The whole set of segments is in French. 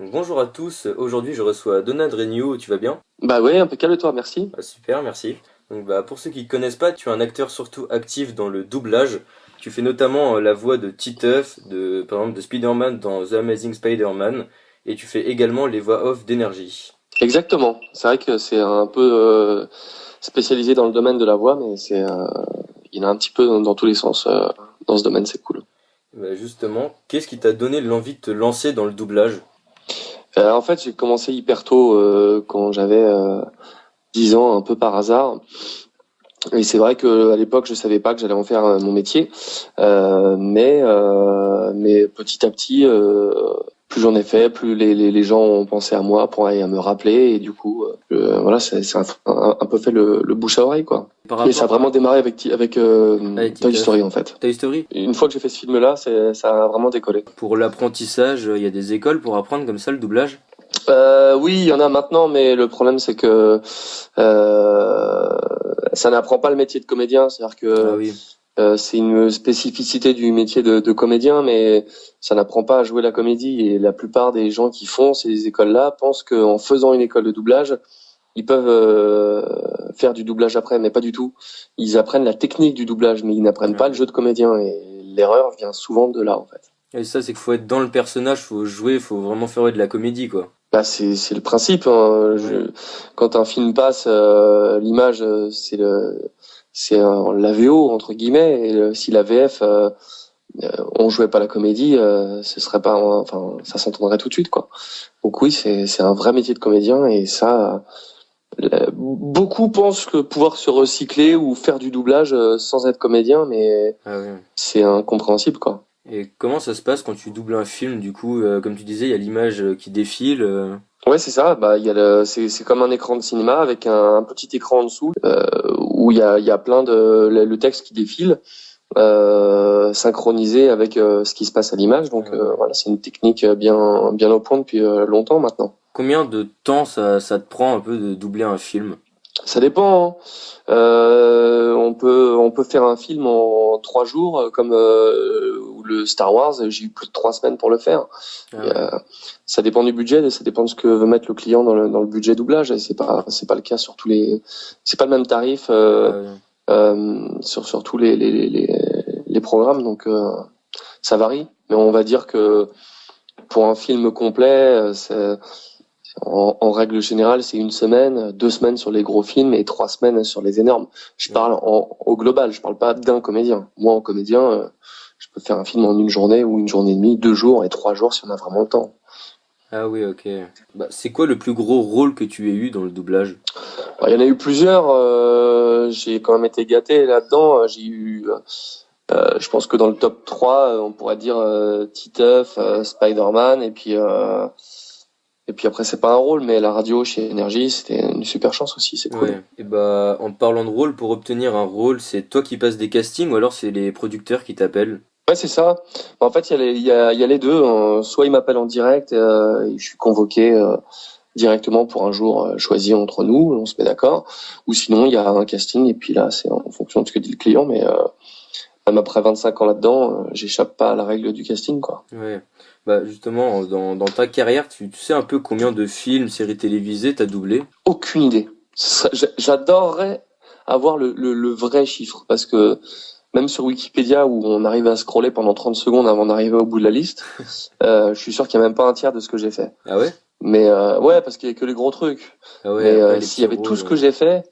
Donc, bonjour à tous, aujourd'hui je reçois Donald Renew, tu vas bien? Bah ouais, impeccable toi, merci. Ah, super, merci. Donc, pour ceux qui ne connaissent pas, tu es un acteur surtout actif dans le doublage. Tu fais notamment la voix de Titeuf, par exemple de Spider-Man dans The Amazing Spider-Man, et tu fais également les voix off d'Énergie. Exactement. C'est vrai que c'est un peu spécialisé dans le domaine de la voix, mais il y en a un petit peu dans tous les sens dans ce domaine, c'est cool. Justement, qu'est-ce qui t'a donné l'envie de te lancer dans le doublage? En fait, j'ai commencé hyper tôt quand j'avais 10 ans, un peu par hasard. Et c'est vrai que à l'époque, je savais pas que j'allais en faire mon métier, mais petit à petit, plus j'en ai fait, plus les gens ont pensé à moi pour aller me rappeler, et du coup, voilà, c'est un peu fait le bouche à oreille, quoi. Par Mais ça a rapport vraiment démarré avec à Toy Titeuf. Story en fait. Toy Story? Une fois que j'ai fait ce film-là, ça a vraiment décollé. Pour l'apprentissage, il y a des écoles pour apprendre comme ça le doublage? Oui, il y en a maintenant, mais le problème c'est que ça n'apprend pas le métier de comédien, c'est-à-dire Ah que oui. c'est une spécificité du métier de comédien, mais ça n'apprend pas à jouer la comédie. Et la plupart des gens qui font ces écoles-là pensent qu'en faisant une école de doublage, ils peuvent faire du doublage après, mais pas du tout. Ils apprennent la technique du doublage, mais ils n'apprennent pas le jeu de comédien. Et l'erreur vient souvent de là, en fait. Et ça, c'est qu'il faut être dans le personnage, faut jouer, faut vraiment faire de la comédie, quoi. Bah c'est le principe. Hein. Ouais. Quand un film passe, l'image c'est la VO entre guillemets. Et si la VF on jouait pas la comédie, ce serait pas, enfin, ça s'entendrait tout de suite, quoi. Donc oui, c'est un vrai métier de comédien, et ça, beaucoup pensent que pouvoir se recycler ou faire du doublage sans être comédien, mais Ah oui. c'est incompréhensible, quoi. Et comment ça se passe quand tu doubles un film, du coup, comme tu disais, il y a l'image qui défile. Ouais, c'est ça. Bah, il y a c'est comme un écran de cinéma avec un petit écran en dessous où il y a plein le texte qui défile. Synchronisé avec ce qui se passe à l'image. Donc voilà, c'est une technique bien au point depuis longtemps maintenant. Combien de temps ça te prend un peu de doubler un film? Ça dépend. Hein. On peut faire un film en 3 jours, comme ou le Star Wars. J'ai eu plus de 3 semaines pour le faire. Ah Et, ouais. ça dépend du budget, et ça dépend de ce que veut mettre le client dans le budget doublage. Et c'est pas le cas sur tous les. C'est pas le même tarif Ah ouais. sur tous les programmes. Donc ça varie. Mais on va dire que pour un film complet, en règle générale, c'est 1 semaine, 2 semaines sur les gros films et 3 semaines sur les énormes. Je parle au global, je parle pas d'un comédien. Moi, en comédien, je peux faire un film en une journée ou une journée et demie, 2 jours et 3 jours si on a vraiment le temps. Ah oui, ok. C'est quoi le plus gros rôle que tu aies eu dans le doublage? Alors, il y en a eu plusieurs. J'ai quand même été gâté là-dedans. J'ai eu, je pense que dans le top 3, on pourrait dire Titeuf, Spider-Man, et puis après, c'est pas un rôle, mais la radio chez Énergie, c'était une super chance aussi, c'est cool. Ouais. Et en parlant de rôle, pour obtenir un rôle, c'est toi qui passes des castings ou alors c'est les producteurs qui t'appellent? Ouais, c'est ça. En fait, il y a les deux. Soit ils m'appellent en direct, et je suis convoqué directement pour un jour choisi entre nous, on se met d'accord. Ou sinon, il y a un casting, et puis là, c'est en fonction de ce que dit le client, mais même après 25 ans là-dedans, j'échappe pas à la règle du casting, quoi. Ouais. Justement, dans ta carrière, tu sais un peu combien de films, séries télévisées t'as doublé? Aucune idée. J'adorerais avoir le vrai chiffre, parce que même sur Wikipédia, où on arrive à scroller pendant 30 secondes avant d'arriver au bout de la liste, je suis sûr qu'il y a même pas un tiers de ce que j'ai fait. Ah ouais? Mais ouais, parce qu'il y a que les gros trucs. Ah ouais, Mais après les s'il y petits avait tout rôles. ce que j'ai fait,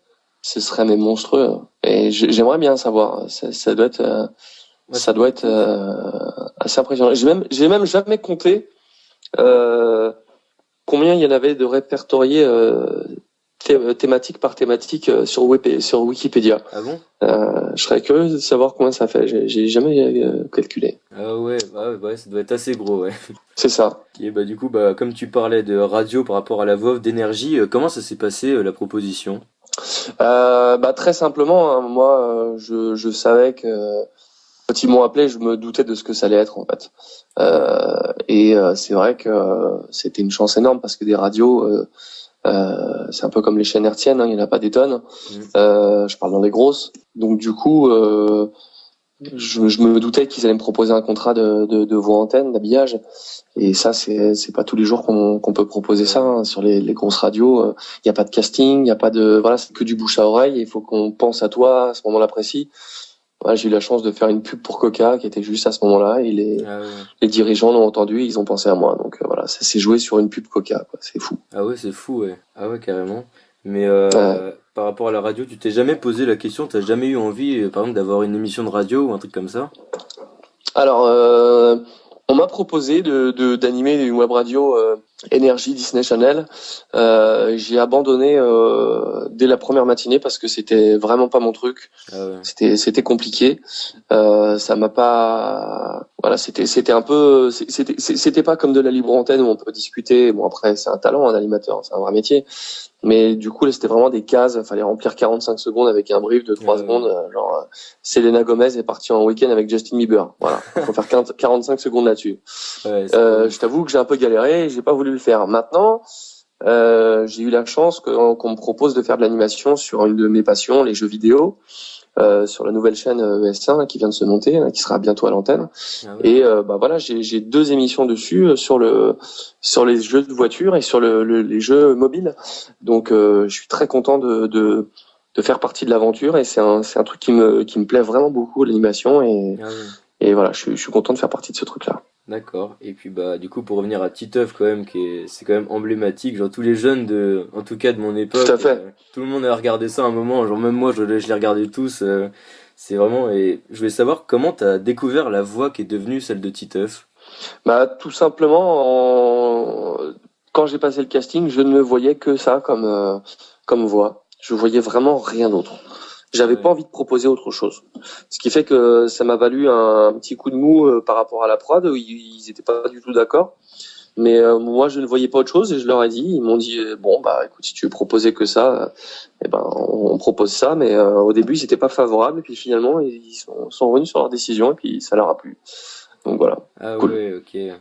ce serait mais monstrueux. Et j'aimerais bien savoir. Ça doit être, Ouais, ça doit être ouf. assez impressionnant. J'ai même jamais compté euh, combien il y en avait de répertoriés thématique par thématique sur Wikipédia. Ah bon? Je serais curieux de savoir combien ça fait. J'ai jamais calculé. Ah ouais, ouais, ça doit être assez gros, ouais. C'est ça. Et du coup, comme tu parlais de radio par rapport à la voix off d'énergie, comment ça s'est passé la proposition? Très simplement, hein, moi, je savais que quand ils m'ont appelé, je me doutais de ce que ça allait être en fait. Et c'est vrai que c'était une chance énorme, parce que des radios, c'est un peu comme les chaînes hertziennes, hein, il n'y en a pas des tonnes. Mm. Je parle dans les grosses. Donc du coup, je me doutais qu'ils allaient me proposer un contrat de voix antenne, d'habillage. Et ça, c'est pas tous les jours qu'on peut proposer ça, hein. Sur les grosses radios, il y a pas de casting, il y a pas de, voilà, c'est que du bouche à oreille. Il faut qu'on pense à toi à ce moment-là précis. Voilà, j'ai eu la chance de faire une pub pour Coca qui était juste à ce moment-là, et les dirigeants l'ont entendu et ils ont pensé à moi. Donc voilà, ça s'est joué sur une pub Coca, quoi. C'est fou. Ah ouais, c'est fou, ouais. Ah ouais, carrément. Mais Ouais. par rapport à la radio, tu t'es jamais posé la question, t'as jamais eu envie, par exemple, d'avoir une émission de radio ou un truc comme ça? Alors, on m'a proposé d'animer une web radio Énergie Disney Channel. J'ai abandonné dès la première matinée parce que c'était vraiment pas mon truc. Ah ouais. C'était compliqué. Ça m'a pas. Voilà, c'était un peu. C'était pas comme de la libre antenne où on peut discuter. Bon, après, c'est un talent, un animateur, c'est un vrai métier. Mais du coup, là, c'était vraiment des cases. Fallait remplir 45 secondes avec un brief de 3 secondes. Genre, Selena Gomez est partie en week-end avec Justin Bieber. Voilà. Faut faire 45 secondes là-dessus. Ouais, Je t'avoue que j'ai un peu galéré et j'ai pas voulu le faire. Maintenant, j'ai eu la chance qu'on me propose de faire de l'animation sur une de mes passions, les jeux vidéo, sur la nouvelle chaîne ES1 qui vient de se monter, hein, qui sera bientôt à l'antenne. Ah ouais. Et bah voilà, j'ai 2 émissions dessus sur les jeux de voiture et sur les jeux mobiles. Donc je suis très content de faire partie de l'aventure, et c'est un truc qui me plaît vraiment beaucoup, l'animation, Ah ouais. et voilà, je suis content de faire partie de ce truc-là. D'accord. Et puis bah du coup pour revenir à Titeuf quand même c'est quand même emblématique, genre tous les jeunes en tout cas de mon époque, Tout à fait. tout le monde a regardé ça à un moment, genre même moi je les regardais tous, c'est vraiment. Et je voulais savoir comment t'as découvert la voix qui est devenue celle de Titeuf. Bah tout simplement, quand j'ai passé le casting, je ne voyais que ça comme voix. Je voyais vraiment rien d'autre. J'avais Ouais. pas envie de proposer autre chose. Ce qui fait que ça m'a valu un petit coup de mou par rapport à la prod, où ils étaient pas du tout d'accord. Mais moi, je ne voyais pas autre chose et je leur ai dit. Ils m'ont dit bon bah écoute, si tu veux proposer que ça, eh ben on propose ça. Mais au début, ils étaient pas favorables, et puis finalement, ils sont revenus sur leur décision et puis ça leur a plu. Donc voilà, Ah cool. ouais, ok. Et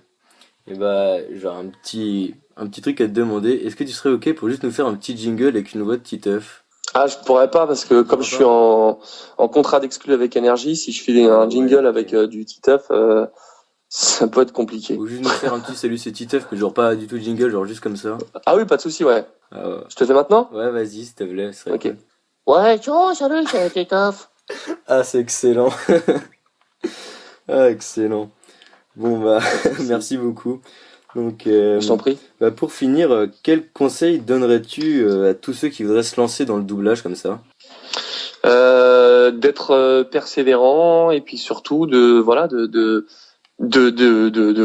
bah genre un petit truc à te demander, est-ce que tu serais ok pour juste nous faire un petit jingle avec une voix de Titeuf? Ah, je pourrais pas parce que comme je suis en contrat d'exclus avec Énergie, si je fais un Ouais, jingle ok. avec du Titeuf, ça peut être compliqué. Ou juste nous faire un petit salut c'est Titeuf, mais genre pas du tout de jingle, genre juste comme ça. Ah oui, pas de souci, ouais. Ah ouais. Je te fais maintenant? Ouais, vas-y, s'il te plaît, ce serait Ok. cool. Ouais, ciao, salut, c'est Titeuf. Ah, c'est excellent. Ah, excellent. Bon, bah, merci beaucoup. Donc, Je t'en prie. bah, pour finir, quel conseil donnerais-tu à tous ceux qui voudraient se lancer dans le doublage comme ça? D'être persévérant, et puis surtout de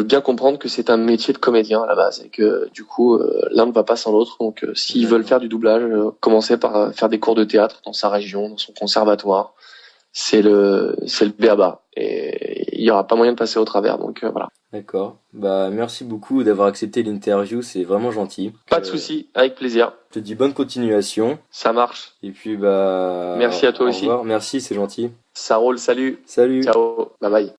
bien comprendre que c'est un métier de comédien à la base, et que du coup l'un ne va pas sans l'autre. Donc s'ils veulent faire du doublage, commencer par faire des cours de théâtre dans sa région, dans son conservatoire. C'est le b.a.-ba, et il y aura pas moyen de passer au travers. Donc voilà. D'accord. Bah, merci beaucoup d'avoir accepté l'interview, c'est vraiment gentil. Pas de souci, avec plaisir. Je te dis bonne continuation. Ça marche. Et puis, bah, Merci à toi au aussi. revoir. Merci, c'est gentil. Ça roule, salut. Salut. Ciao. Bye bye.